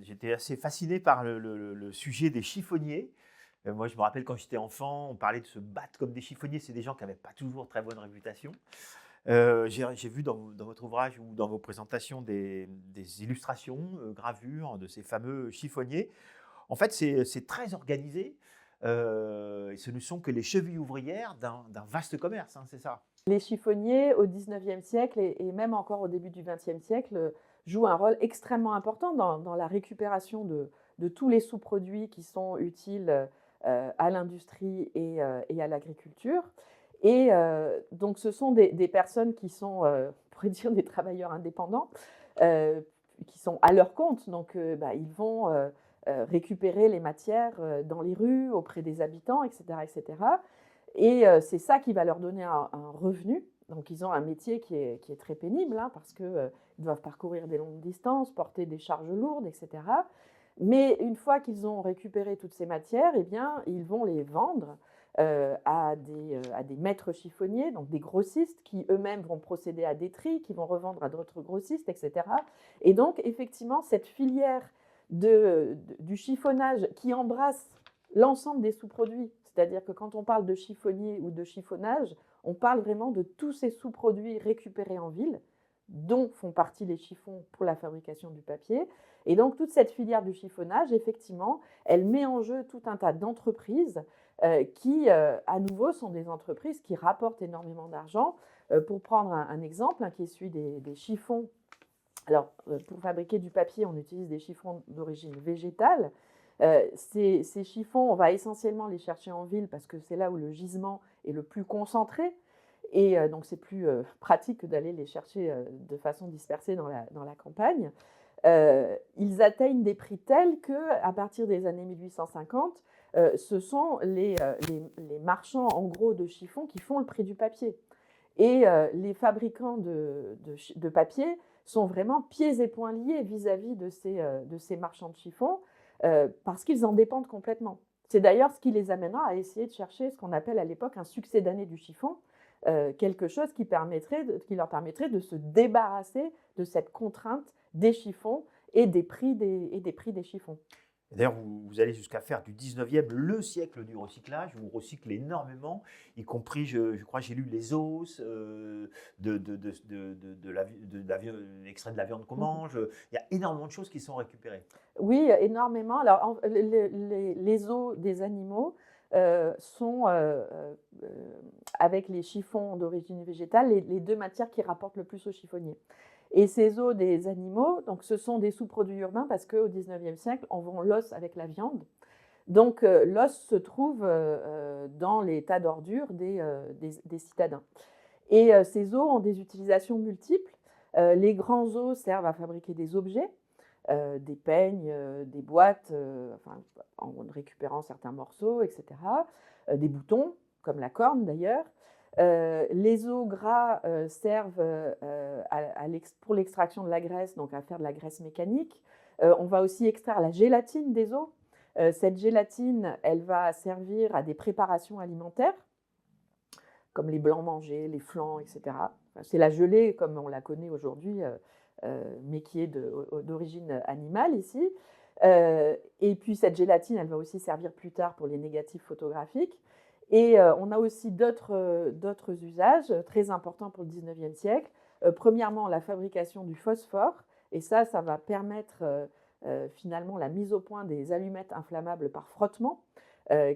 j'étais assez fasciné par le sujet des chiffonniers. Moi, je me rappelle quand j'étais enfant, on parlait de se battre comme des chiffonniers. C'est des gens qui n'avaient pas toujours très bonne réputation. J'ai vu dans votre ouvrage ou dans vos présentations des illustrations, gravures de ces fameux chiffonniers. En fait, c'est très organisé. Et ce ne sont que les chevilles ouvrières d'un vaste commerce, hein, c'est ça? Les chiffonniers, au XIXe siècle et même encore au début du XXe siècle, jouent un rôle extrêmement important dans la récupération de tous les sous-produits qui sont utiles à l'industrie et à l'agriculture. Et donc, ce sont des personnes qui sont, on pourrait dire, des travailleurs indépendants, euh, qui sont à leur compte. Donc, ils vont récupérer les matières dans les rues, auprès des habitants, etc., etc. Et c'est ça qui va leur donner un revenu. Donc, ils ont un métier qui est très pénible, hein, parce qu'ils doivent parcourir des longues distances, porter des charges lourdes, etc. Mais une fois qu'ils ont récupéré toutes ces matières, eh bien, ils vont les vendre à des maîtres chiffonniers, donc des grossistes, qui eux-mêmes vont procéder à des tris, qui vont revendre à d'autres grossistes, etc. Et donc, effectivement, cette filière du chiffonnage qui embrasse l'ensemble des sous-produits, c'est-à-dire que quand on parle de chiffonnier ou de chiffonnage, on parle vraiment de tous ces sous-produits récupérés en ville, dont font partie les chiffons pour la fabrication du papier. Et donc, toute cette filière du chiffonnage, effectivement, elle met en jeu tout un tas d'entreprises qui, à nouveau, sont des entreprises qui rapportent énormément d'argent. Pour prendre un exemple, hein, qui est celui des chiffons. Alors, pour fabriquer du papier, on utilise des chiffons d'origine végétale. Ces chiffons, on va essentiellement les chercher en ville parce que c'est là où le gisement est le plus concentré. Et donc, c'est plus pratique que d'aller les chercher de façon dispersée dans la campagne. Ils atteignent des prix tels qu'à partir des années 1850, ce sont les marchands en gros de chiffons qui font le prix du papier. Et les fabricants de papier sont vraiment pieds et poings liés vis-à-vis de ces marchands de chiffons parce qu'ils en dépendent complètement. C'est d'ailleurs ce qui les amènera à essayer de chercher ce qu'on appelle à l'époque un succédané du chiffon, quelque chose qui leur permettrait de se débarrasser de cette contrainte des chiffons et des prix des chiffons. D'ailleurs, vous allez jusqu'à faire du 19e le siècle du recyclage. Vous recyclez énormément, y compris, je crois, j'ai lu les os, l'extrait de la viande qu'on mange. Il y a énormément de choses qui sont récupérées. Oui, énormément. Alors, les os des animaux sont, avec les chiffons d'origine végétale, les deux matières qui rapportent le plus aux chiffonniers. Et ces os des animaux, donc, ce sont des sous-produits urbains parce qu'au XIXe siècle, on vend l'os avec la viande. Donc, l'os se trouve dans les tas d'ordures des citadins. Et ces os ont des utilisations multiples. Les grands os servent à fabriquer des objets, des peignes, des boîtes, enfin, en récupérant certains morceaux, etc. Des boutons, comme la corne d'ailleurs. Les os gras servent pour l'extraction de la graisse, donc à faire de la graisse mécanique. On va aussi extraire la gélatine des os. Cette gélatine, elle va servir à des préparations alimentaires, comme les blancs mangés, les flancs, etc. C'est la gelée comme on la connaît aujourd'hui, mais qui est d'origine animale ici. Et puis cette gélatine, elle va aussi servir plus tard pour les négatifs photographiques. Et on a aussi d'autres usages très importants pour le 19e siècle. Premièrement, la fabrication du phosphore. Et ça va permettre finalement la mise au point des allumettes inflammables par frottement,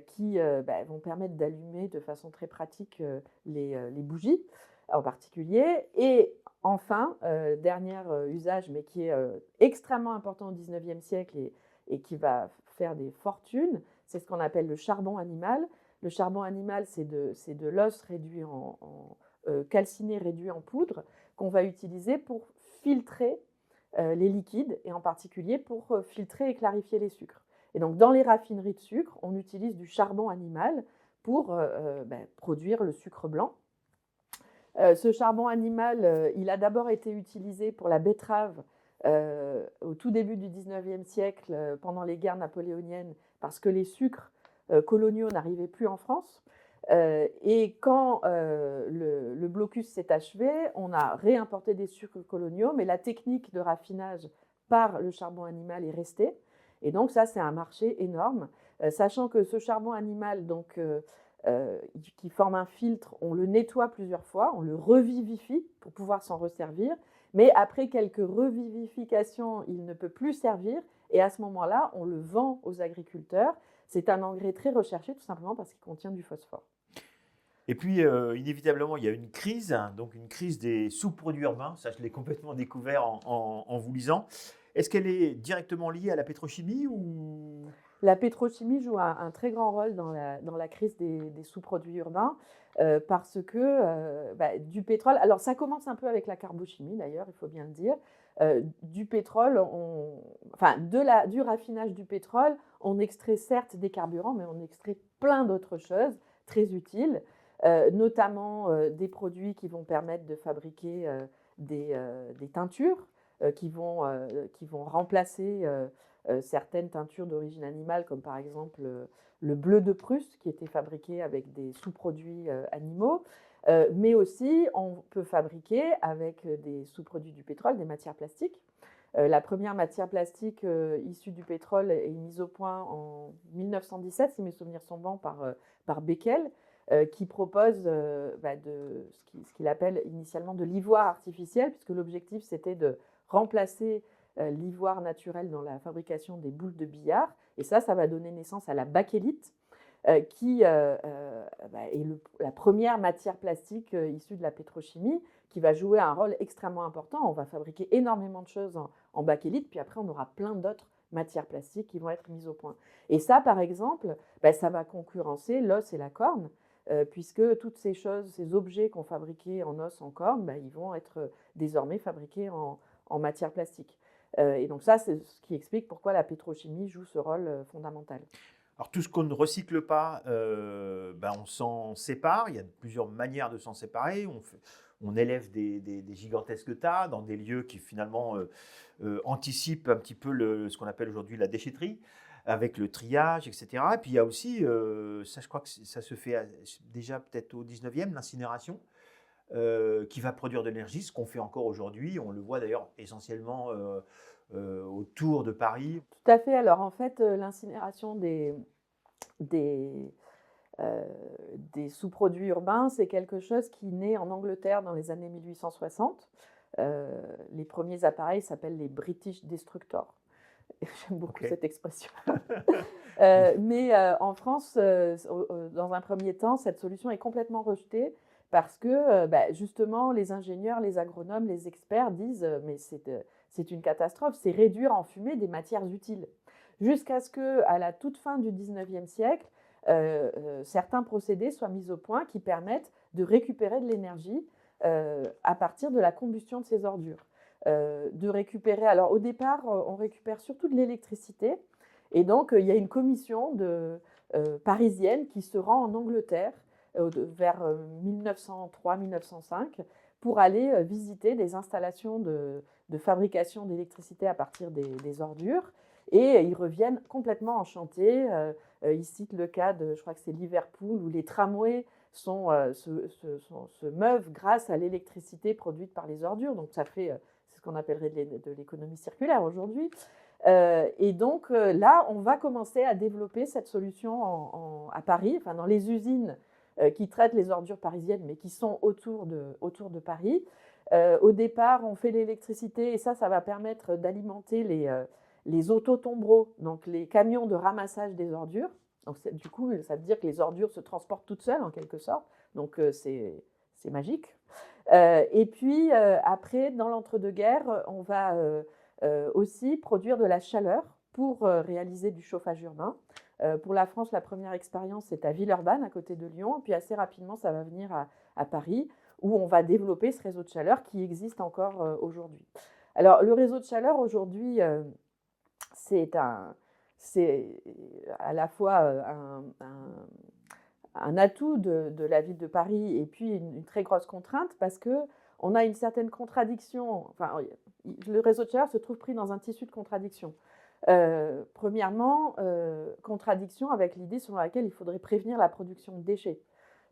qui vont permettre d'allumer de façon très pratique les bougies en particulier. Et enfin, dernier usage, mais qui est extrêmement important au 19e siècle et qui va faire des fortunes, c'est ce qu'on appelle le charbon animal. Le charbon animal, c'est de l'os réduit calciné réduit en poudre qu'on va utiliser pour filtrer les liquides et en particulier pour filtrer et clarifier les sucres. Et donc, dans les raffineries de sucre, on utilise du charbon animal pour produire le sucre blanc. Ce charbon animal, il a d'abord été utilisé pour la betterave au tout début du 19e siècle, pendant les guerres napoléoniennes, parce que les sucres coloniaux n'arrivaient plus en France. Et quand le blocus s'est achevé, on a réimporté des sucres coloniaux, mais la technique de raffinage par le charbon animal est resté. Et donc ça, c'est un marché énorme, sachant que ce charbon animal donc, qui forme un filtre, on le nettoie plusieurs fois, on le revivifie pour pouvoir s'en resservir, mais après quelques revivifications, il ne peut plus servir, et à ce moment-là, on le vend aux agriculteurs. C'est un engrais très recherché, tout simplement parce qu'il contient du phosphore. Et puis, inévitablement, il y a une crise, hein, donc une crise des sous-produits urbains. Ça, je l'ai complètement découvert en vous lisant. Est-ce qu'elle est directement liée à la pétrochimie ou... La pétrochimie joue un très grand rôle dans la crise des sous-produits urbains parce que du pétrole, alors ça commence un peu avec la carbochimie d'ailleurs, il faut bien le dire. Du pétrole, du raffinage du pétrole, on extrait certes des carburants, mais on extrait plein d'autres choses très utiles, notamment des produits qui vont permettre de fabriquer des teintures qui vont remplacer certaines teintures d'origine animale, comme par exemple le bleu de Prusse, qui était fabriqué avec des sous-produits animaux. Mais aussi, on peut fabriquer avec des sous-produits du pétrole des matières plastiques. La première matière plastique issue du pétrole est mise au point en 1917, si mes souvenirs sont bons, par Becquel, qui propose ce qu'il appelle initialement de l'ivoire artificiel, puisque l'objectif c'était de remplacer l'ivoire naturel dans la fabrication des boules de billard. Et ça va donner naissance à la bakélite, qui est la première matière plastique issue de la pétrochimie, qui va jouer un rôle extrêmement important. On va fabriquer énormément de choses en bakélite, puis après on aura plein d'autres matières plastiques qui vont être mises au point. Et ça, par exemple, ça va concurrencer l'os et la corne, puisque toutes ces choses, ces objets qu'on fabriquait en os, en corne, ils vont être désormais fabriqués en matière plastique. Et donc ça, c'est ce qui explique pourquoi la pétrochimie joue ce rôle fondamental. Alors, tout ce qu'on ne recycle pas, on s'en sépare. Il y a plusieurs manières de s'en séparer. On élève des gigantesques tas dans des lieux qui finalement anticipent un petit peu ce qu'on appelle aujourd'hui la déchetterie, avec le triage, etc. Et puis il y a aussi, ça je crois que ça se fait déjà peut-être au 19e, l'incinération, qui va produire de l'énergie, ce qu'on fait encore aujourd'hui. On le voit d'ailleurs essentiellement autour de Paris. Tout à fait. Alors en fait, l'incinération des sous-produits urbains, c'est quelque chose qui naît en Angleterre dans les années 1860. Les premiers appareils s'appellent les British Destructors. J'aime beaucoup cette expression. Mais en France, dans un premier temps, cette solution est complètement rejetée parce que justement, les ingénieurs, les agronomes, les experts disent mais c'est une catastrophe, c'est réduire en fumée des matières utiles. Jusqu'à ce qu'à la toute fin du 19e siècle, certains procédés soient mis au point qui permettent de récupérer de l'énergie à partir de la combustion de ces ordures. De récupérer, alors au départ, on récupère surtout de l'électricité, et donc il y a une commission parisienne qui se rend en Angleterre vers 1903-1905 pour aller visiter des installations de fabrication d'électricité à partir des ordures, et ils reviennent complètement enchantés. Ils citent le cas de, je crois que c'est Liverpool, où les tramways se meuvent grâce à l'électricité produite par les ordures. Donc ça fait, c'est ce qu'on appellerait de l'économie circulaire aujourd'hui. Et donc là, on va commencer à développer cette solution à Paris, enfin dans les usines qui traitent les ordures parisiennes, mais qui sont autour de Paris. Au départ, on fait l'électricité, et ça va permettre d'alimenter les autotombereaux, donc les camions de ramassage des ordures. Donc, du coup, ça veut dire que les ordures se transportent toutes seules, en quelque sorte. Donc, c'est magique. Et puis, après, dans l'entre-deux-guerres, on va aussi produire de la chaleur pour réaliser du chauffage urbain. Pour la France, la première expérience, c'est à Villeurbanne, à côté de Lyon. Puis, assez rapidement, ça va venir à Paris, où on va développer ce réseau de chaleur qui existe encore aujourd'hui. Alors, le réseau de chaleur, aujourd'hui, c'est à la fois un atout de la ville de Paris et puis une très grosse contrainte, parce qu'on a une certaine contradiction. Enfin, le réseau de chaleur se trouve pris dans un tissu de contradictions. Premièrement, contradiction avec l'idée selon laquelle il faudrait prévenir la production de déchets.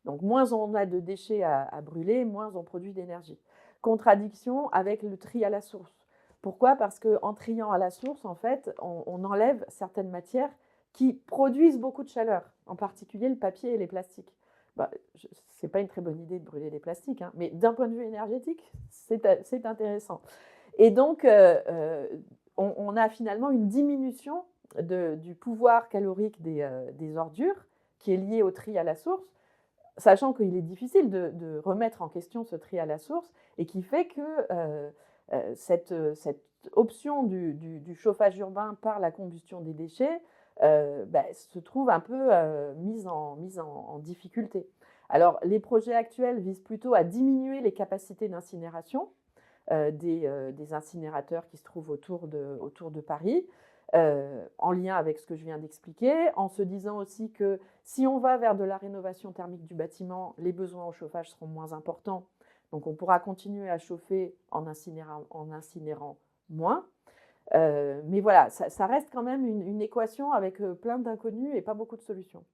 Donc, moins on a de déchets à brûler, moins on produit d'énergie. Contradiction avec le tri à la source. Pourquoi? Parce qu'en triant à la source, en fait, on enlève certaines matières qui produisent beaucoup de chaleur, en particulier le papier et les plastiques. Bah, c'est pas une très bonne idée de brûler les plastiques, hein, mais d'un point de vue énergétique, c'est intéressant. Et donc, on a finalement une diminution du pouvoir calorique des ordures qui est lié au tri à la source, sachant qu'il est difficile de remettre en question ce tri à la source et qui fait que cette option du chauffage urbain par la combustion des déchets se trouve un peu mise en difficulté. Alors, les projets actuels visent plutôt à diminuer les capacités d'incinération des incinérateurs qui se trouvent autour de Paris, en lien avec ce que je viens d'expliquer, en se disant aussi que si on va vers de la rénovation thermique du bâtiment, les besoins au chauffage seront moins importants. Donc on pourra continuer à chauffer en incinérant moins. Mais voilà, ça reste quand même une équation avec plein d'inconnus et pas beaucoup de solutions.